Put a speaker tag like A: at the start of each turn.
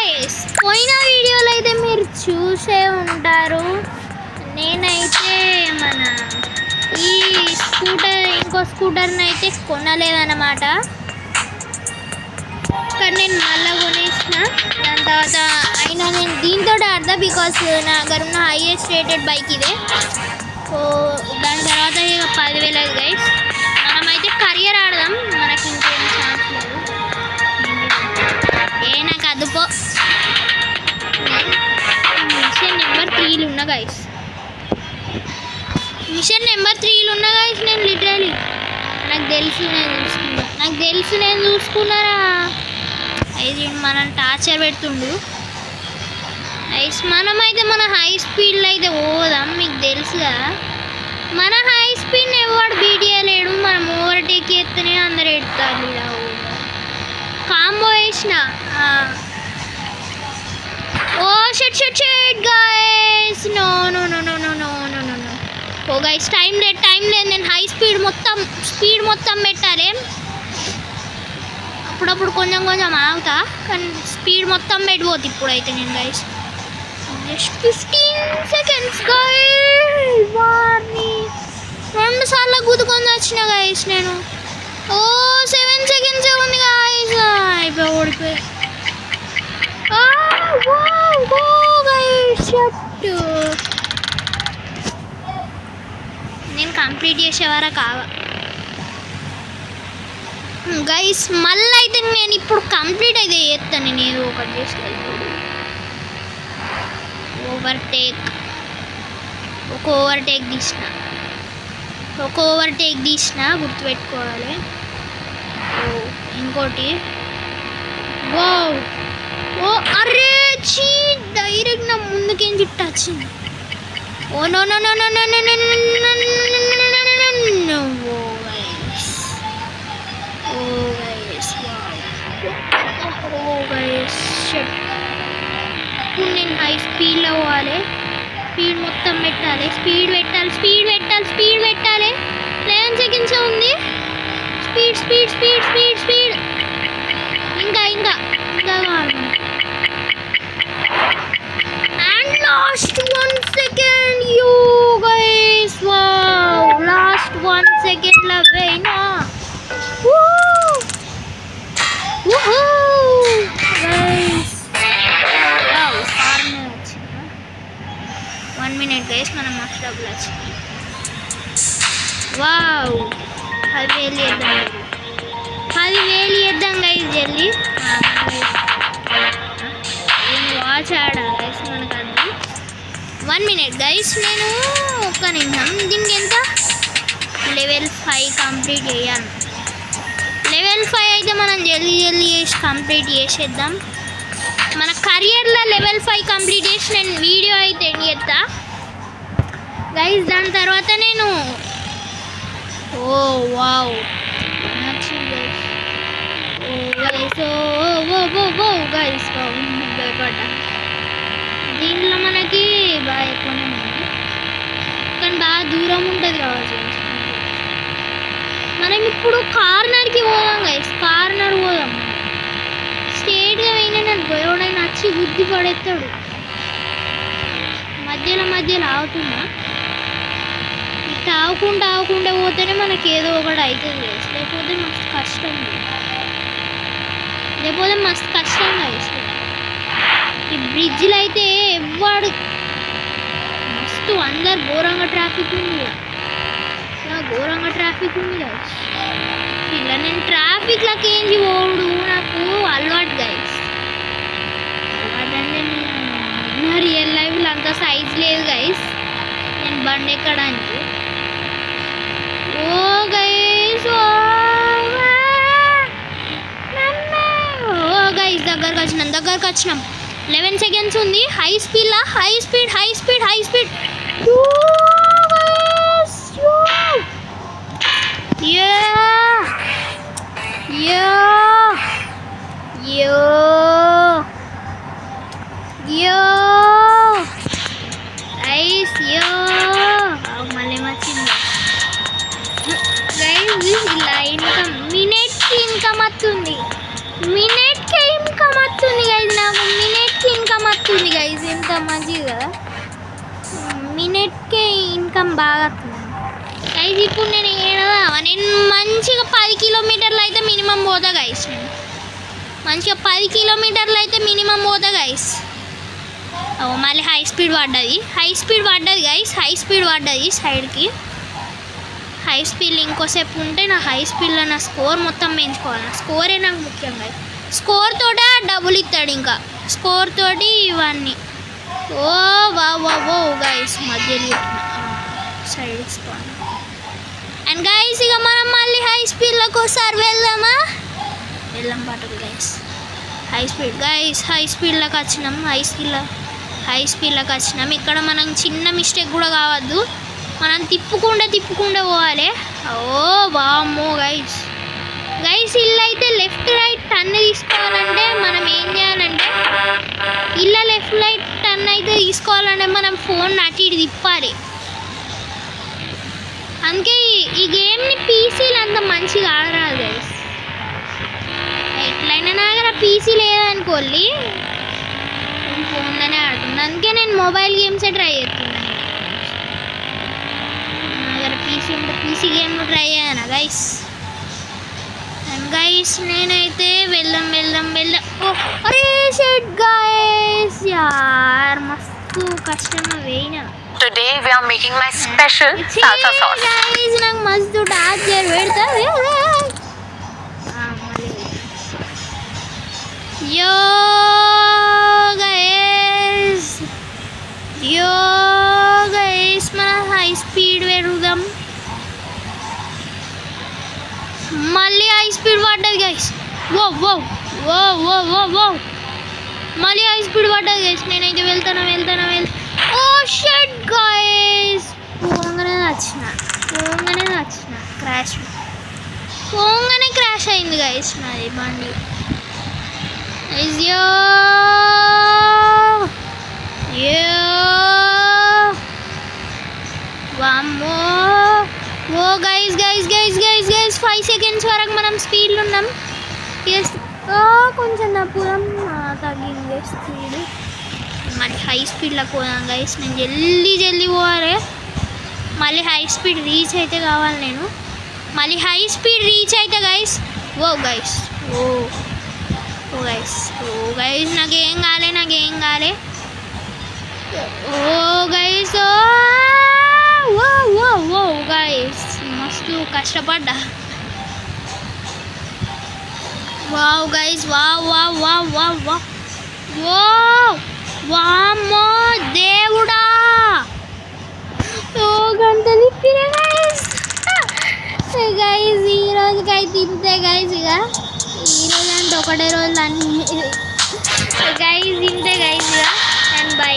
A: Guys, పోయిన వీడియోలో అయితే మీరు చూసే ఉంటారు. నేనైతే మన ఈ ఇంకో స్కూటర్ని అయితే కొనలేదన్నమాట. కానీ నేను మళ్ళీ కొనేసిన. దాని తర్వాత అయినా నేను దీంతో ఆడతా, బికాస్ నా దగ్గర ఉన్న హైయెస్ట్ రేటెడ్ బైక్ ఇదే. సో దాని తర్వాత ఇక 10,000 గైస్. మనమైతే కరియర్ ఆడదాం, మనకి ఇంకేం ఛాన్స్ లేదు. నాకు అదుపో మిషన్ నెంబర్ 3 ఉన్నా గైస్. మిషన్ నెంబర్ 3 ఉన్నా గైస్. నేను లిటరలీ నాకు తెలుసు నేను చూసుకున్నారా. అయితే మనం టార్చర్ పెడుతుండు గైస్. మనమైతే మన హై స్పీడ్లో అయితే పోదాం. మీకు తెలుసు కదా, మన హై స్పీడ్ని ఎవడు బీట్ చేయలేడు. మనం ఓవర్టేక్ చేస్తేనే అందరు ఎడతారు. కాంబో వేసిన. ఓ షట్ గైస్, నో. ఓ గైస్, టైం లేదు. నేను హై స్పీడ్ మొత్తం పెట్టాలి. అప్పుడప్పుడు కొంచెం ఆగుతా, కానీ స్పీడ్ మొత్తం పెట్టిపోతుంది. ఇప్పుడైతే నేను గైస్ జస్ట్ 15 seconds గైస్. వారిని 2 సార్లు గుద్దుకొని వచ్చిన గైస్ నేను. ఓ 7 seconds ఉంది గైస్. అయిపోయి ఓడిపోయి. నేను కంప్లీట్ చేసేవారా కావా గైస్. మళ్ళీ అయితే నేను ఇప్పుడు కంప్లీట్ అయితే చేస్తాను. నేను ఏదో ఒకటి చేస్తాను. ఒక ఓవర్టేక్ తీసిన గుర్తుపెట్టుకోవాలి. ఇంకోటి ఓ అరే చీ, డైరెక్ట్ నా ముందుకేం జిట్టు వచ్చింది. Oh no. ఇప్పుడు నేను హై స్పీడ్లో పోవాలి. స్పీడ్ మొత్తం పెట్టాలి. స్పీడ్ పెట్టాలి. 11 seconds ఉంది. స్పీడ్ ఇంకా కావాలి. And last 1 second. You guys, wow, last 1 second ల పోయినా. గైస్ 1 minute గైస్, మనం మాకు డబ్బులు వచ్చింది. వావ్, 10,000 చేద్దాం గైస్ జల్దీ. వాచ్ ఆడాలి గైస్ మనకు అది. 1 minute గైస్. నేను ఒక్క నిమిషం. దీనికి ఎంత? లెవెల్ 5 కంప్లీట్ చేయాలి. లెవెల్ 5 అయితే మనం జల్దీ చేసి కంప్లీట్ చేసేద్దాం. మన కరియర్లో లెవెల్ 5 కంప్లీట్ చేసి నేను వీడియో అయితే ఎండ్ చేస్తా గైస్. దాని తర్వాత నేను వావ్ నచ్చింది గైస్. భయపడ్డా. దీంట్లో మనకి బాగా ఎక్కువనే ఉంది, కానీ బాగా దూరం ఉంటుంది కావచ్చు. మనం ఇప్పుడు కార్నర్కి పోదాం గైస్. పోదాం. స్ట్రేట్గా పోయినాననుకో ఎవడైనా వచ్చి గుద్ది పడేస్తాడు. మధ్యలో ఆగుతున్నా. ఇట్లా ఆగుకుంటా పోతేనే మనకి ఏదో ఒకటి అవుతుంది గైస్. లేకపోతే మస్తు కష్టం గైస్. ఈ బ్రిడ్జ్లో అయితే ఎవ్వడు మస్తు అందరు ఘోరంగా ట్రాఫిక్ ఉంది గైస్. ఇలా నేను ట్రాఫిక్లోకి ఏంటి పోడు నాకు అలవాటు గైస్. అదంటే నా రియల్ లైఫ్లో అంత సైజ్ లేదు గైస్ నేను బండి ఎక్కడానికి. ఓ గైస్, దగ్గరకు వచ్చినాం. 11 seconds ఉంది. High speed. మళ్ళీ వచ్చింది గైస్. ఇలా ఇన్కమ్ వస్తుంది. మినిట్కే ఇన్కమ్ వస్తుంది గైస్ నాకు. ఇంకా మంచిది కదా, మినిట్కే ఇన్కమ్ బాగా వస్తుంది గైస్. ఇప్పుడు నేను నేను మంచిగా 10 కిలోమీటర్లు అయితే మినిమం పోతా గైస్. నేను మంచిగా 10 కిలోమీటర్లు అయితే మినిమం పోతా గైస్. మళ్ళీ హై స్పీడ్ పడ్డది గైస్. హై స్పీడ్ పడ్డది సైడ్కి. హై స్పీడ్ ఇంకోసేపు ఉంటే నా హై స్పీడ్లో నా స్కోర్ మొత్తం పెంచుకోవాలి. నా స్కోరే నాకు ముఖ్యం గైస్. స్కోర్ తోటే డబ్బులు ఇస్తాడు, ఇంకా స్కోర్ తోటి ఇవన్నీ. ఓ వా వా ఓ గైస్ మధ్యలో సైడ్ స్పాన్. అండ్ గైస్ ఇక మనం మళ్ళీ హై స్పీడ్లోకి ఒకసారి వెళ్దాం పట్టుకు guys. High speed guys, high స్పీడ్లోకి వచ్చినాం. హై స్పీడ్లోకి వచ్చినాం. ఇక్కడ మనం చిన్న మిస్టేక్ కూడా కావద్దు, మనం తిప్పుకుండా పోవాలి. ఓ వామ్మో గైస్. ఇల్లు అయితే లెఫ్ట్ రైట్ టర్న్ తీసుకోవాలంటే మనం ఏం చేయాలంటే, ఇలా లెఫ్ట్ రైట్ టర్న్ అయితే తీసుకోవాలంటే మనం ఫోన్ అటు ఇటు తిప్పాలి. అందుకే ఈ గేమ్ని పీసీలు అంత మంచిగా ఆడరాదు గైస్. ఎట్లయినా నా దగ్గర పీసీ లేదనుకోండి, నేను ఫోన్లోనే ఆడుతున్నాను. అందుకే నేను మొబైల్ గేమ్సే ట్రై చేస్తున్నాను. నా దగ్గర పీసీ ఉంటే పీసీ గేమ్ ట్రై చేయనా గైస్. అండ్ గైస్ నేనైతే వెళ్దాం. ఓ అరే షిట్ గైస్, యార్ మస్తు కష్టంగా వేయినా.
B: Today we are making my special salsa sauce.
A: Guys, నాకు మస్తు టార్చర్ పెడతారు. యో గైస్ మన హై స్పీడ్ పెరుగుదాం. మళ్ళీ హై స్పీడ్ పడ్డది గైస్. ఓ మళ్ళీ హై స్పీడ్ పడ్డది గైస్. నేనైతే వెళ్తాను. ఓ షిట్ గైస్, పోగానే వచ్చిన క్రాష్ అయింది గైస్ నాది బండి. వామ్మో. ఓ గైస్ 5 సెకండ్స్ వరకు మనం స్పీడ్లో ఉన్నాం. కొంచెం నా పూరం తగ్గింది స్పీడ్. మళ్ళీ హై స్పీడ్లోకి పోదాం గైస్. నేను జల్దీ పోవాలి. మళ్ళీ హై స్పీడ్ రీచ్ అయితే కావాలి నేను. మళ్ళీ హై స్పీడ్ రీచ్ అయితే గైస్. ఓ గైస్ నాకేం కాలే. ఓ గైస్ ఓ గైస్ మస్తు కష్టపడ్డా. వావ్ గైస్ వామ్మో దేవుడా. గంట తిప్పిన గైస్. ఈ రోజుకైతే ఇంతే గైస్. ఇక ఈ రోజు అంటే ఒకటే రోజులు అన్నీ గైస్ ఇంతే గైస్. ఇక అండ్ బై